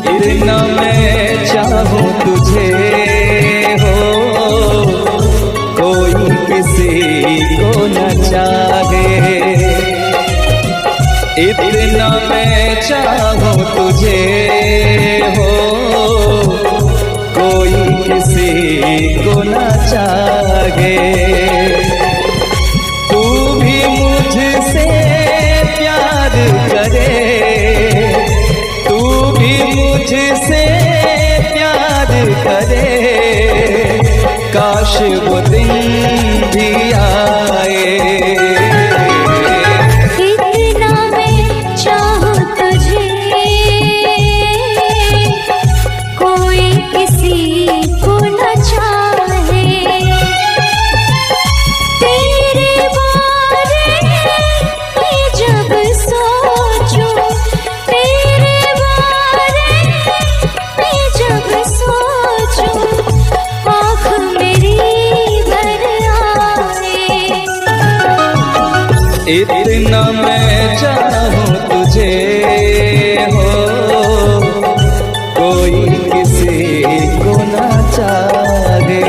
इतना मैं चाहूं तुझे हो, कोई किसी को न चाहे। इतना मैं चाहूं तुझे हो, कोई किसी को न चाहे। तू भी मुझसे प्यार करे, तू भी मुझसे प्यार करे, काश वो दिन भी आए। इतना मैं चाहूं तुझे, कोई किसी को न चाहे। तेरे बारे में जब सोचूं, तेरे बारे में जब सोचूं, आँख मेरी भर आए। इतना मैं चाहूं तुझे हो, कोई किसी को न चाहे।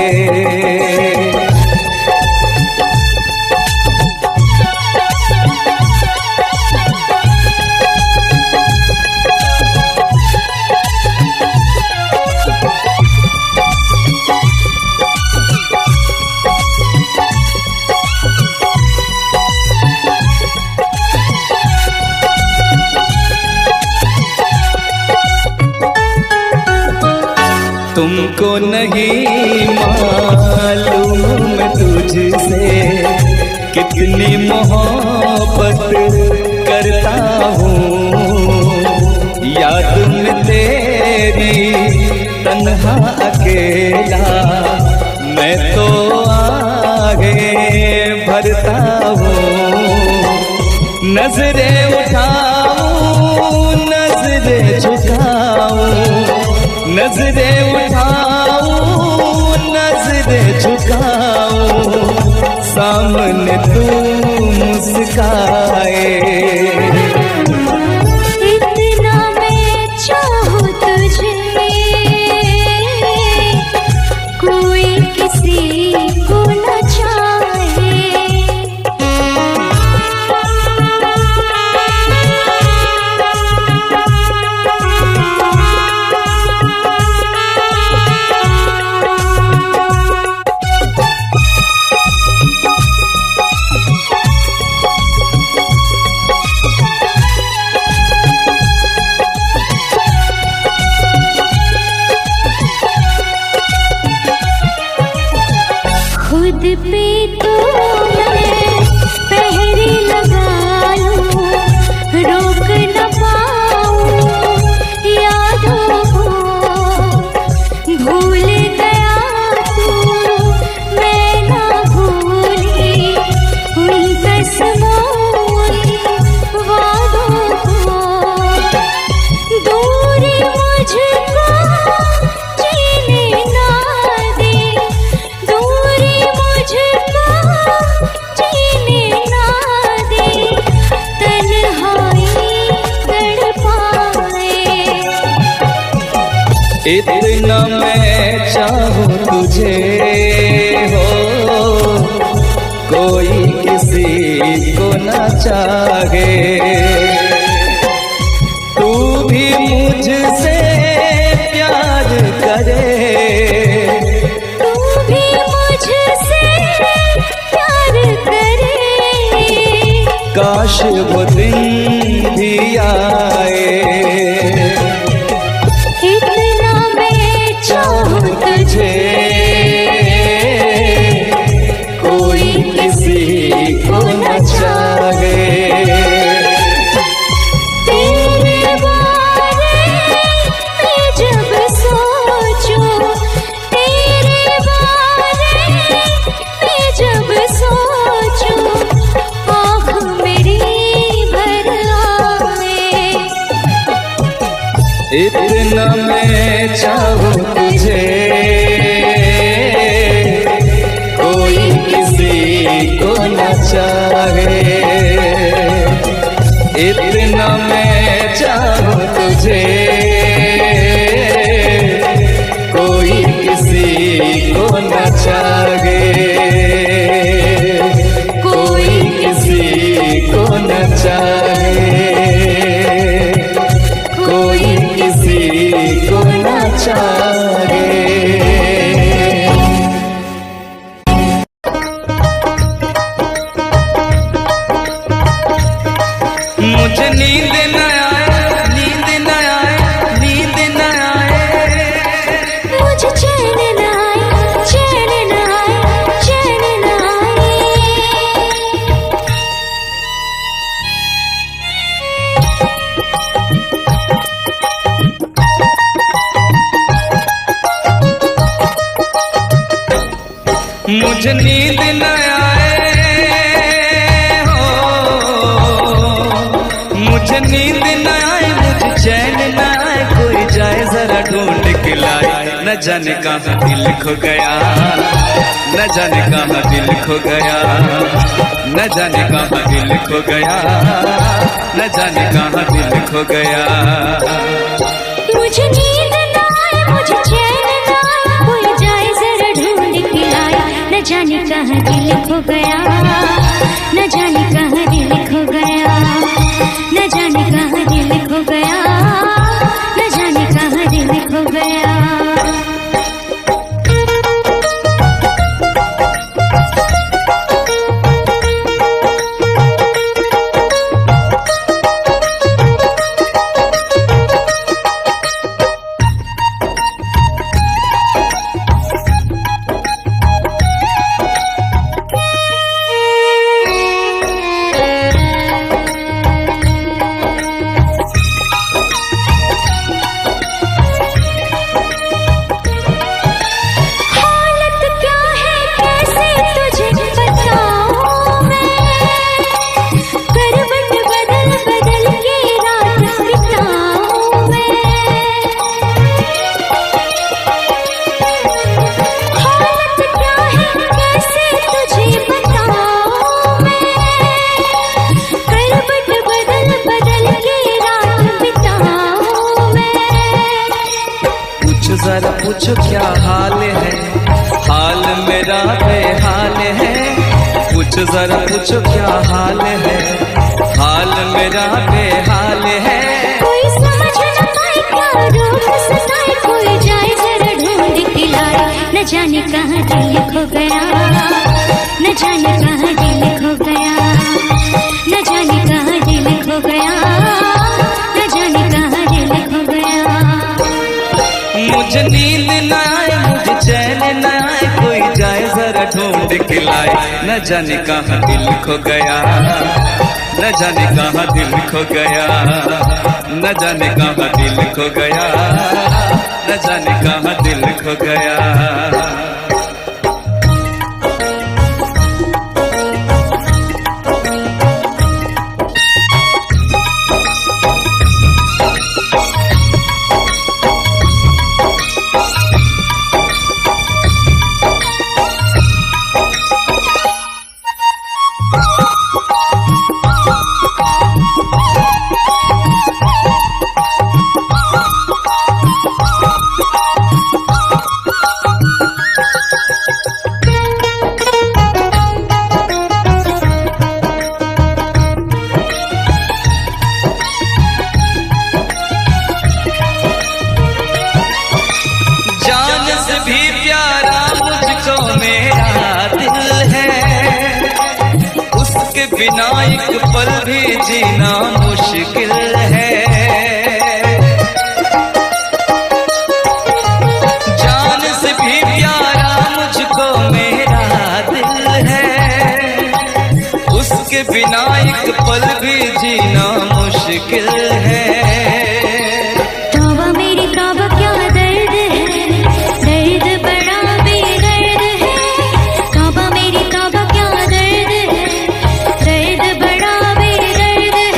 तुमको नहीं मालूम मैं तुझसे कितनी मोहब्बत करता हूँ। याद में तेरी तन्हा अकेला मैं तो आगे भरता हूँ। नजरें उठाऊं, नजरें झुकाऊं, नजरें उठाऊं, नजरें झुकाऊं, सामने तू मुस्काए। इतना मैं चाहूं तुझे, कोई किसी को न चाहे। खुद पे तो मैं पहरे लगा लूं, रोक न पाऊं यादों को। भूल गया तू, मैं ना भूली उन कसमों वादों को। दूरी मुझको जीने ना दे, दूरी मुझको जीने ना दे, तन्हाई तड़पाए। इतना मैं चाहूं तुझे हो, कोई किसी को न चाहे। तू भी मुझसे प्यार करे, तू भी मुझसे प्यार करे, काश वो दिन भी आए। इतना मैं चाहूं तुझे, कोई किसी को न चाहे। तेरे बारे में जब सोचूं, तेरे बारे में जब सोचूं, आँख मेरी भर आए। इतना मैं चाहूं तुझे, कोई किसी को न चाहे। इतना मैं चाहूं तुझे, मुझे नींद न आए हो, मुझे नींद न आए, मुझे चैन न आए, कोई जाए जरा ढूंढ के लाए। न जाने कहाँ दिल खो गया, न जाने कहाँ दिल खो गया, न जाने कहाँ दिल खो गया, न जाने कहाँ दिल खो गया। मुझे नींद न आए, मुझे चैन न आए, कोई जाए जरा ढूंढ के लाए। न जाने कहाँ दिल खो गया, न जाने कहाँ दिल खो गया, न जाने कहाँ दिल खो गया, न जाने कहाँ दिल खो गया। जरा पूछो क्या हाल है, हाल मेरा बेहाल है। पूछो जरा पूछो क्या हाल है, हाल मेरा बेहाल है। कोई समझ न पाए क्या रोग सताए, कोई जाए जरा ढूंढ के लाए। न जाने कहाँ दिल खो गया, न जाने कहाँ दिल खो गया, न जाने कहाँ दिल खो गया, न जाने कहाँ दिल खो गया। मुझे नींद न आए, मुझे चैन न आए, कोई जाए जरा ढूंढ के लाए। न जाने कहाँ दिल खो गया, न जाने कहाँ दिल खो गया, न जाने कहाँ दिल खो गया, न जाने कहाँ दिल खो गया। बिना एक पल भी जीना मुश्किल है। जान से भी प्यारा मुझको मेरा दिल है, उसके बिना एक पल भी जीना मुश्किल है। तौबा मेरी तौबा क्या दर्द है, दर्द बड़ा बेदर्द है। तौबा मेरी तौबा क्या दर्द है, दर्द बड़ा बेदर्द है।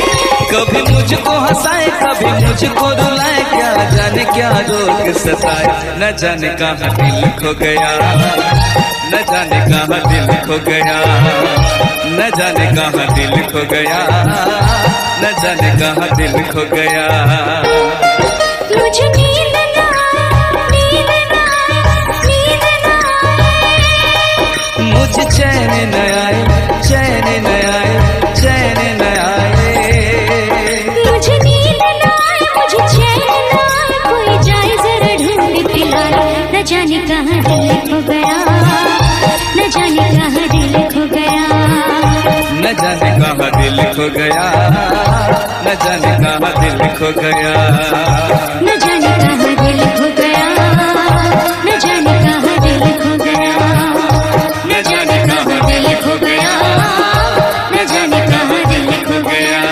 कभी मुझको हंसाए, कभी मुझको रुलाए, क्या जाने क्या रोग सताए। न जाने कहाँ दिल खो गया, न जाने कहाँ दिल खो गया, न जाने कहाँ दिल खो गया, न जाने कहाँ दिल खो गया। मुझे नींद न आए, नींद न आए, नींद न आए। मुझे चैन न आए, चैन न आए, चैन न आए। मुझे नींद न आए, मुझे चैन न आए, कोई जाए जरा ढूंढ के लाए। न जाने कहाँ दिल खो गया, न जाने कहाँ दिल खो गया, न जाने कहाँ दिल खो गया, न जाने कहाँ दिल खो गया, न जाने कहाँ दिल खो गया, न जाने कहाँ दिल खो गया, न जाने कहाँ दिल खो गया, न जाने कहाँ दिल खो गया।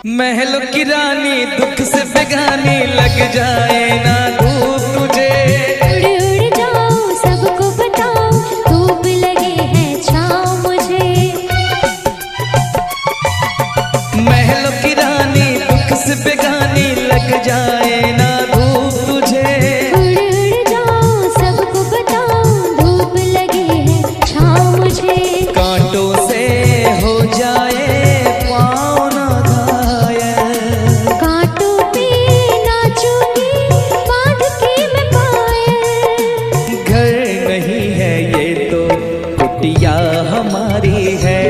महलों की रानी दुख से बेगानी लग जाए ना धूप तुझे। उड़ उड़ जाऊं सबको बताऊं धूप लगे है छाँव मुझे। महलों की रानी दुख से बेगानी लग जाए ना धूप तुझे। उड़ उड़ जाऊं सबको बताऊं धूप लगे है छाँव मुझे। कांटों से हो जाए पाँव ना घायल, कांटों पे नाचूंगी बांध के मैं पायल। घर नहीं है ये तो कुटिया हमारी है।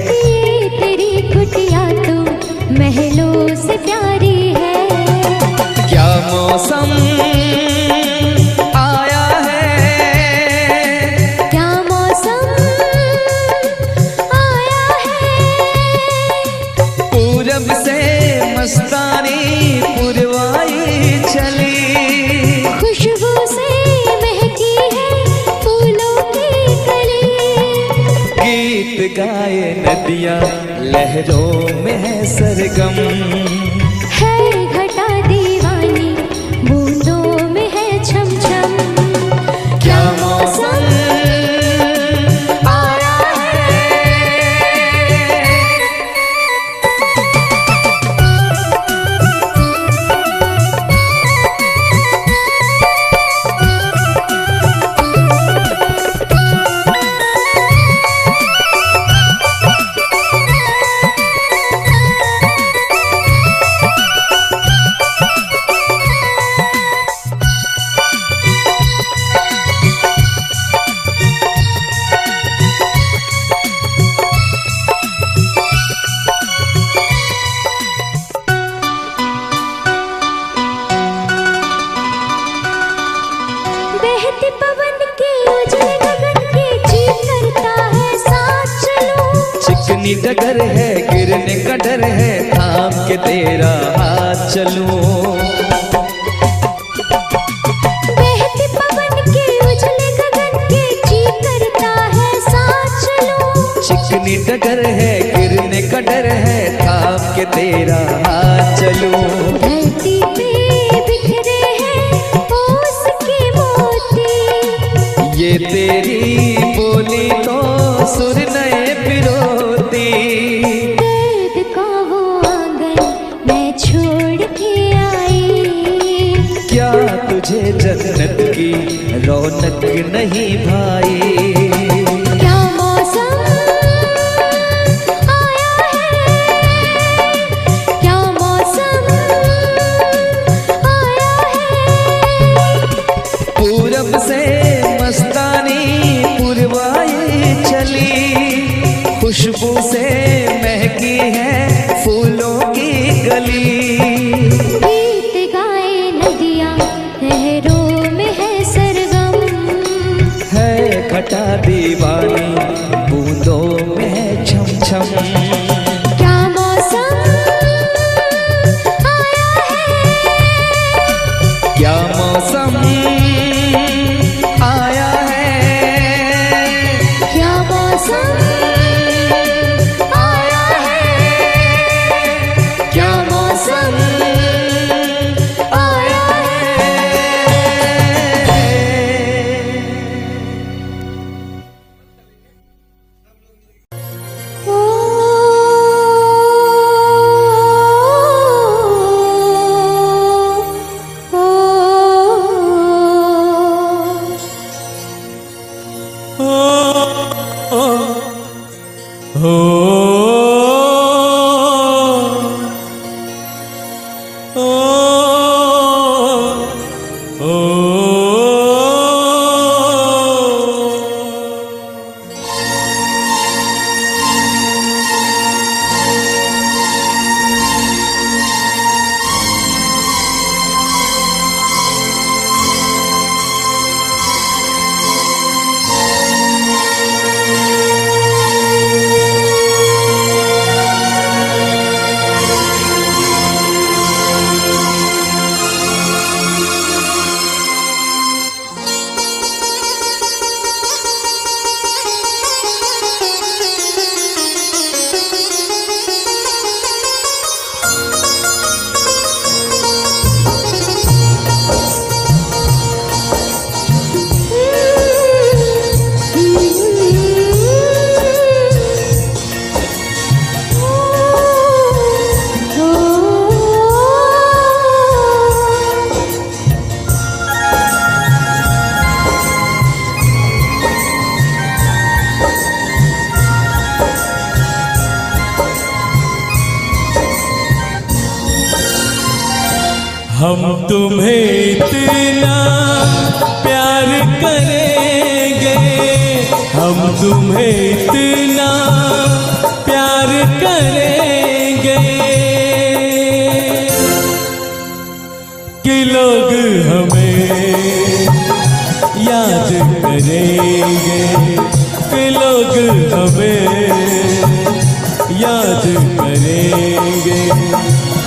ये तेरी कुटिया तो महलों से प्यारी है। क्या मौसम आया है, क्या मौसम आया है। पूरब से मस्तानी पुरवाई चली। खुशबू से महकी है फूलों की कली। गीत गाए नदियाँ लहरों में है सरगम। है घटा दीवानी बूंदों में है छम छम। क्या मौसम आया है। बहते पवन के उजले गगन के जी करता है साथ चलूं। चिकनी डगर है गिरने का डर है थाम के तेरा हाथ चलूं। बहते पवन के उजले गगन के जी करता है साथ चलूं। चिकनी डगर है गिरने का डर है थाम के तेरा हाथ चलूं। धरती पे बिखरे हैं ओस के मोती। ये तेरी बोली तो सुर नए पिरोती। दर्द का वो आंगन मैं छोड़ के आई। क्या तुझे जन्नत की रौनक नहीं भाई। क्या मौसम आया है। क्या मौसम आया है। पूरब से मस्तानी पुरवाई चली। खुशबू से महकी है फूलों की गली। गीत गाए नदियाँ लहरों में है सरगम। है घटा हम तुम्हें इतना प्यार करेंगे, हम तुम्हें इतना प्यार करेंगे कि लोग हमें याद करेंगे, कि लोग हमें याद करेंगे।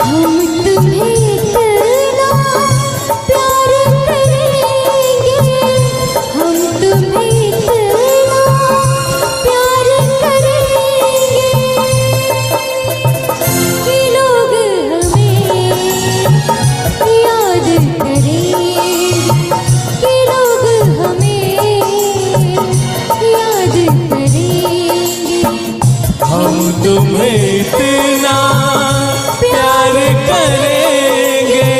हम तुम्हें इतना प्यार करेंगे, हम तुम्हें इतना प्यार करेंगे कि लोग हमें याद करेंगे, कि लोग हमें याद करेंगे। हम तुम्हें इतना प्यार करेंगे।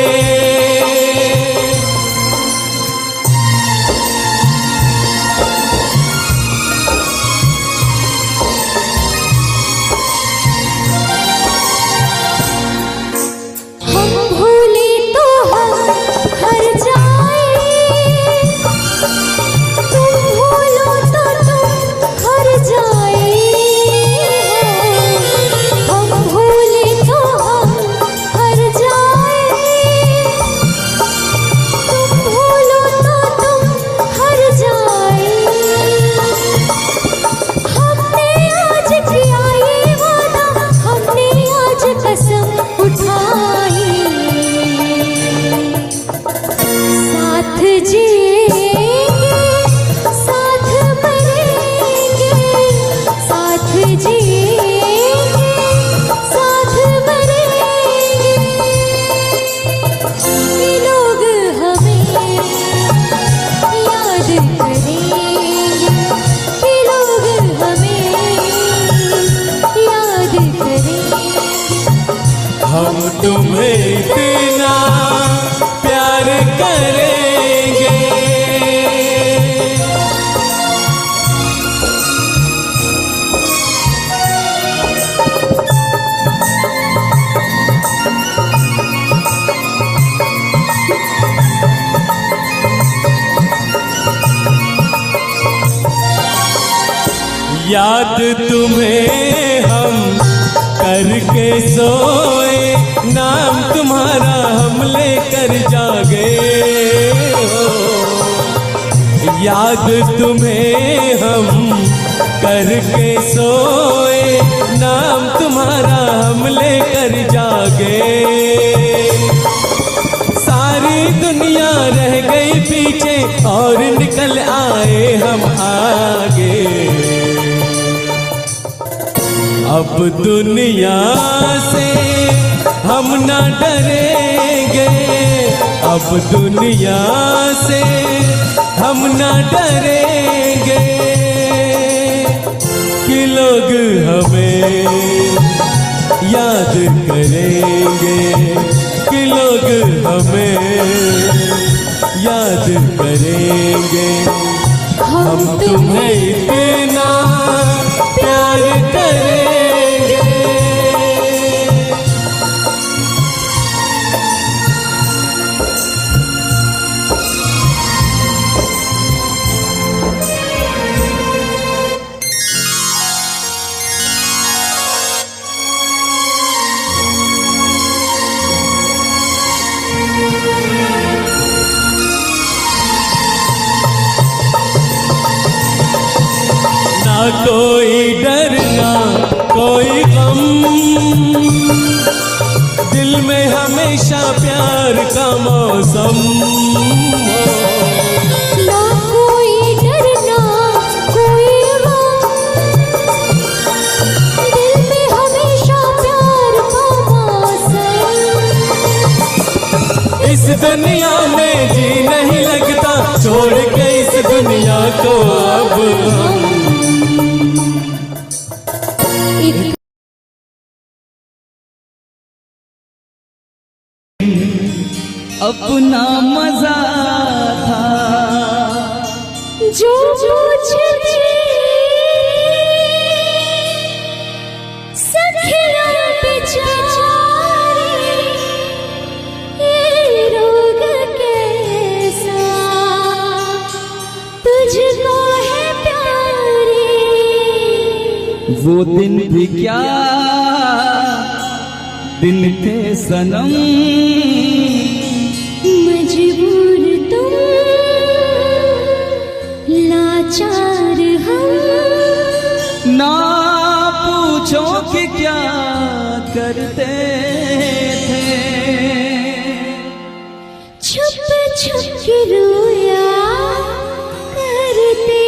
हम भूले तो हम हर जाए, तुम भूलो तो तुम हर जाए। हम भूले तो हम हर जाए, तुम भूलो तो तुम हर जाए। हमने आज किया ये वादा, हमने आज कसम उठाई, साथ जिएंगे साथ मरेंगे, साथ जिएंगे साथ मरेंगे कि लोग हमें याद करेंगे, कि लोग हमें याद करेंगे। हम तुम्हें इतना प्यार करेंगे। याद तुम्हें हम करके सोए, नाम तुम्हारा हम लेकर जागे हो। याद तुम्हें हम करके सोए, नाम तुम्हारा हम लेकर जागे। सारी दुनिया रह गई पीछे और निकल आए हम आगे। अब दुनिया से हम ना डरेंगे, अब दुनिया से हम ना डरेंगे कि लोग हमें याद करेंगे, कि लोग हमें याद करेंगे। हम तुम्हें इतना प्यार करेंगे। ना कोई डर ना कोई गम, दिल में हमेशा प्यार का मौसम हो। ना कोई डर ना कोई गम, दिल में हमेशा प्यार का मौसम। इस दुनिया में जी नहीं लगता, छोड़ के इस दुनिया को अब हम अपना मजा था जो मुझे सखिया बेचारी ये वो दिन भी क्या दिन थे सनम, मजबूर तुम लाचार हम, ना पूछो कि क्या करते थे, छुप छुप के रोया करते थे।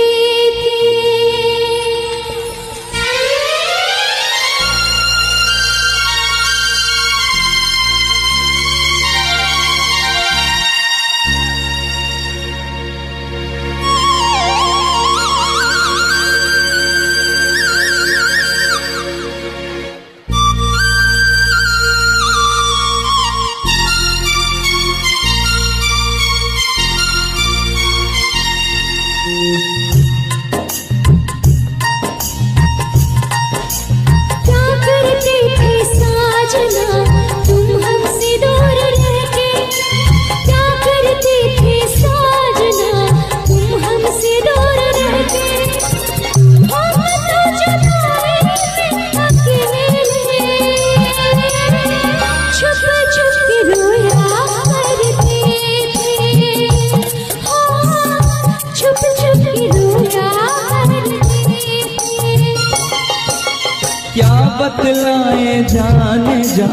क्या बतलाए जाने जा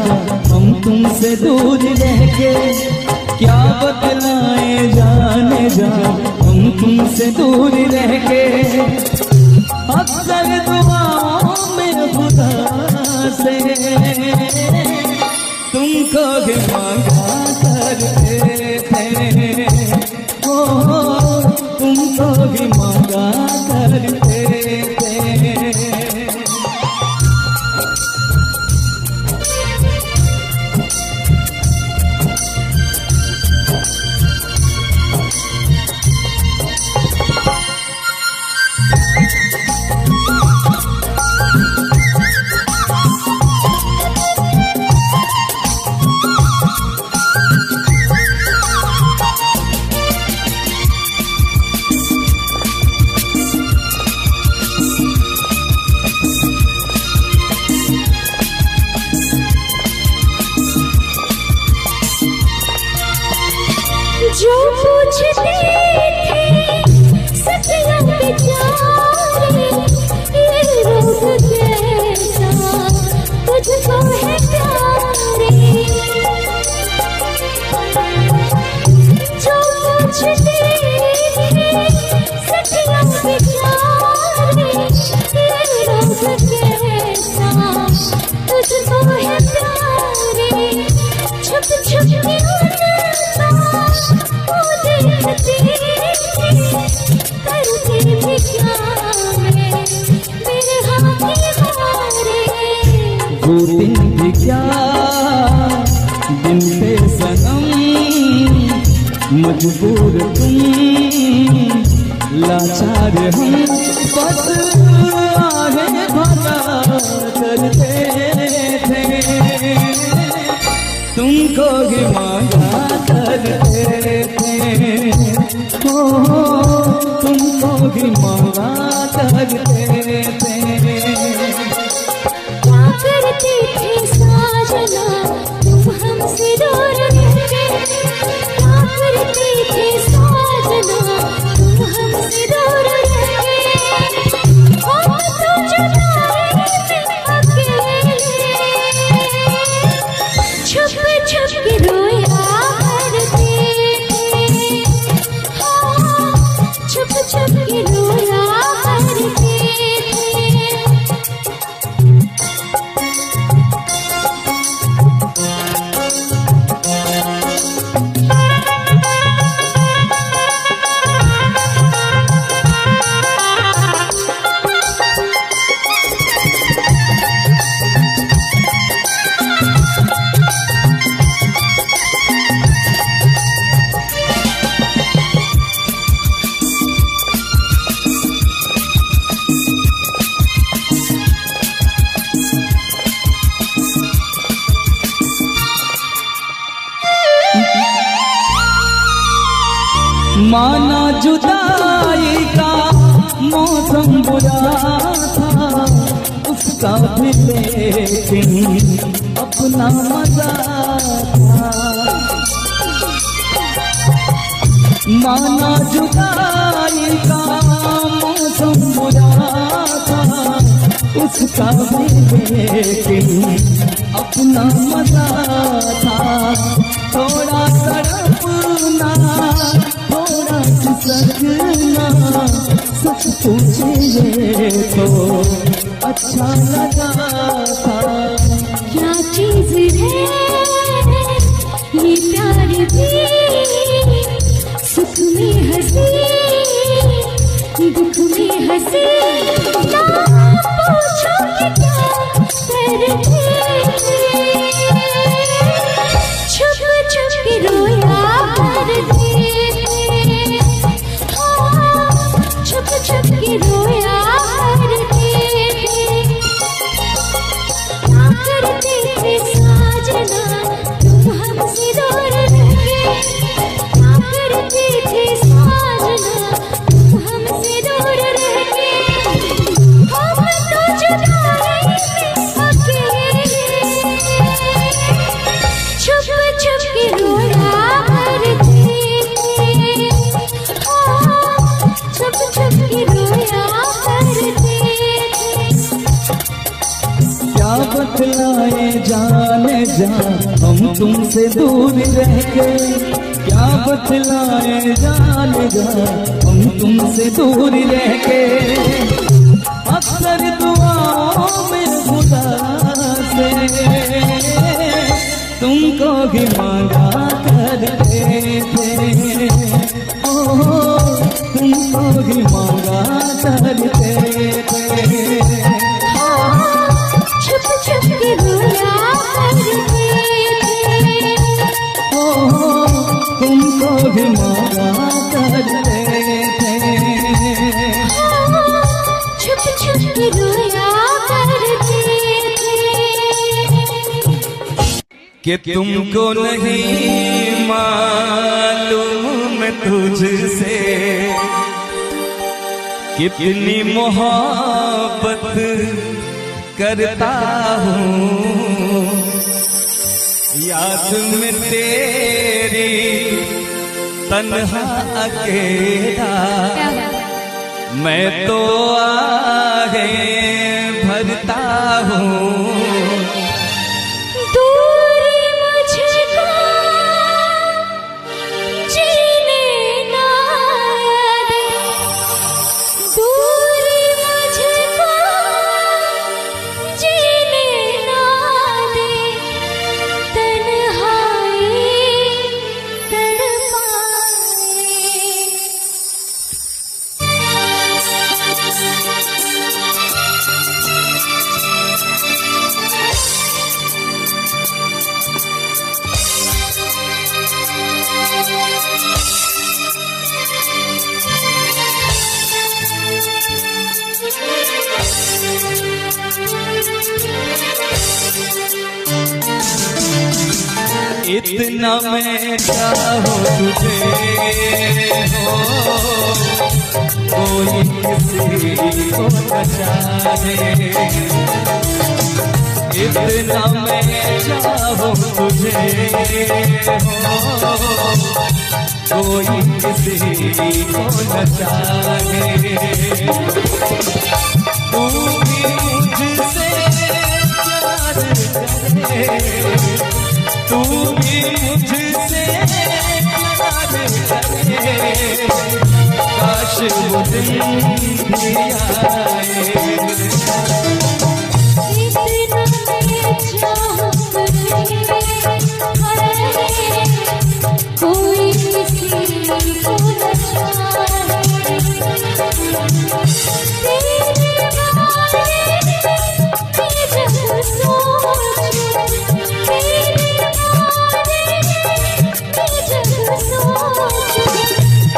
हम तुमसे दूर रह के, क्या बतलाए जाने जा हम तुमसे दूर रह के, अक्सर दुआओं में खुदा से तुमको भी मांगा करते थे, ओ तुमको भी मांगा करते थे। जो पूछते थे सखियों बेचारे, ये रोग कैसा तुझको है प्यारे। जो पूछते थे सखियों बेचारे, ये रोग कैसा तुझको है प्यारे। छुप छुप के करते भी क्या मेरे हाथ हारे। वो दिन भी क्या दिन थे सनम, मजबूर तुम लाचार हम, बस आहे भला करते थे, तुमको भी मांगा करते थे, ओ तुमको भी मांगा करते थे। क्या करते थे साजना तुम हमसे दूर रह के, क्या करते थे साजना तुम हमसे दूर रह के, हम तो जुदाई में अकेले छुप छुप के रोया करते थे, छुप छुप के रोया करते थे। माना जुदाई का मौसम बुरा था, उस उसका भी लेकिन अपना मजा था। माना जुदाई का मौसम बुरा था, उसका भी लेकिन अपना मजा था। थोड़ा तड़पना, थोड़ा खिसकना, सच पूछिए तो अच्छा लगा था। क्या चीज है ये प्यार भी, सुख में हंसी दुख में हंसी। ना पूछो कि क्या करते थे, छुप छुप के रोया करते थे। हाँ, छुप छुप के रोया करते थे। क्या करते थे साजना तुम हमसे दूर रह के, क्या करते थे साजना तुम हमसे दूर रह के। हम तो जुदाई में अकेले, छुप छुप के रोया करते थे। हाँ, छुप छुप के रोया करते थे। क्या बतलाए जाने जा हम तुमसे दूर रह के, क्या बतलाए जाने जा हम तुमसे दूर रह के। अक्सर दुआओं में खुदा से तुमको भी मांगा करते थे। ओ तुमको भी मांगा करते थे। छुप छुप के रोया करते थे। तुमको भी मांगा करते थे। छुप छुप के रोया करते थे। कि तुमको नहीं मालूम तुझसे कितनी मोहब्बत करता हूँ। याद में तेरी तन्हा अकेला मैं तो आगे भरता हूँ। दूरी मुझको जीने ना दे, दूरी मुझको जीने ना दे। तन्हाई इतना मैं चाहूँ तुझे हो कोई किसी को न जाने। इतना मैं चाहूँ तुझे हो कोई किसी को न जाने। तू भी मुझसे प्यार करे, तू भी मुझसे प्यार करे। काश वो दिन भी आए। कोई किसी को न चाहे। तेरे बारे में जब सोचूं, तेरे बारे में जब सोचूं,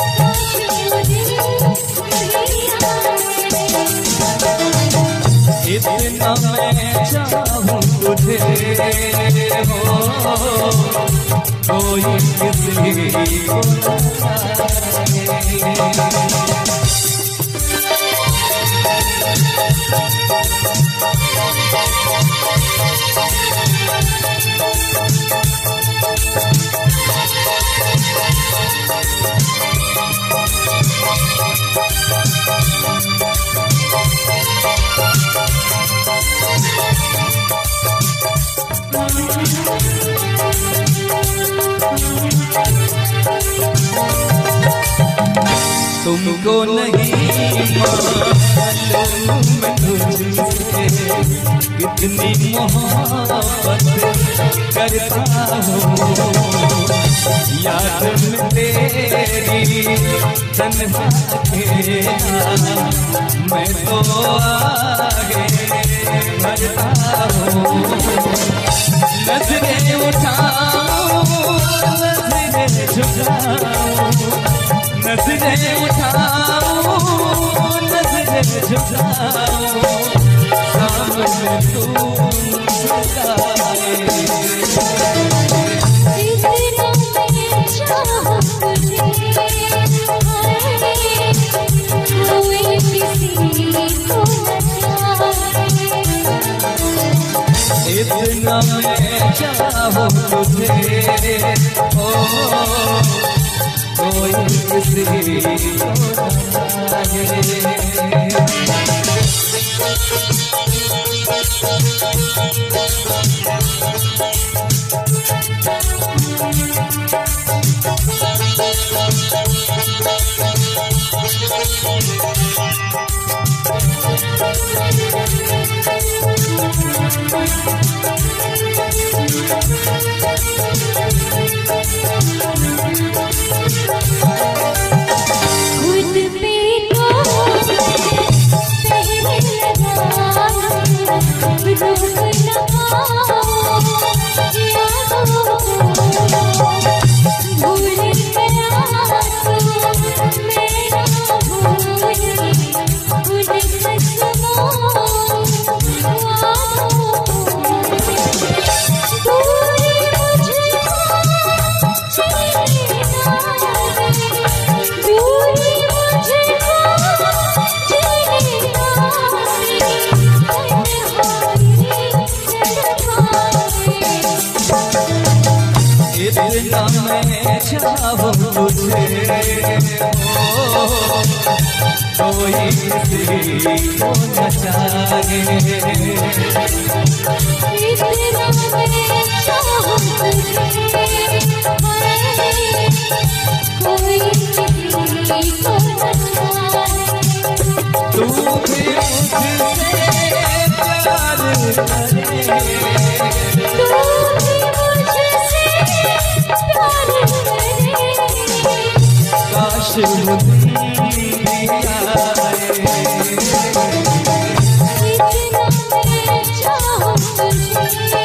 काश वो दिन भी आए। इतना मैं चाहूँ तुझे हो कोई किसी को न जाने। तुमको नहीं मालूम मैं तुझसे कितनी मोहब्बत करता हूँ। याद में तेरी तन्हा अकेला मैं तो आगे बढ़ता हूँ। नजरें उठाऊं नजरें झुकाऊं, नजरें उठाऊं नजरें झुकाऊं, सामने तू झुकाए। इतना मैं चाहूं तुझे, कोई किसी को न चाहे। इतना मैं चाहूं तुझे, ओ कोई किसी को न चाहे। खुद पे तो पहले लगा रोक न पाऊं यादों को, भूल गया तो मेरा भूली उन कसमों वादों को। दूरी मुझको जीना है, दूरी मुझको जीना है। इतना मैं चाहूं तुझे, ओ कोई किसी को न चाहे। इतना मैं चाहूं तुझे, कोई किसी को न चाहे। तू भी मुझसे प्यार करे, तू भी मुझसे प्यार करे। काश मुझे भी आए। इतना मैं चाहूं तुझे,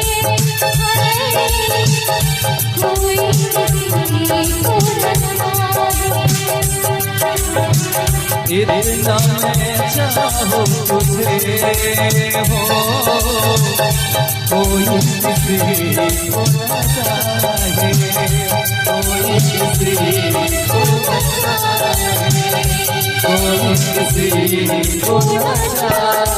कोई किसी को न चाहे। इतना मैं चाहूं तुझे, हो कोई किसी को न चाहे। कोई किसी को न चाहे, कोई किसी को न चाहे।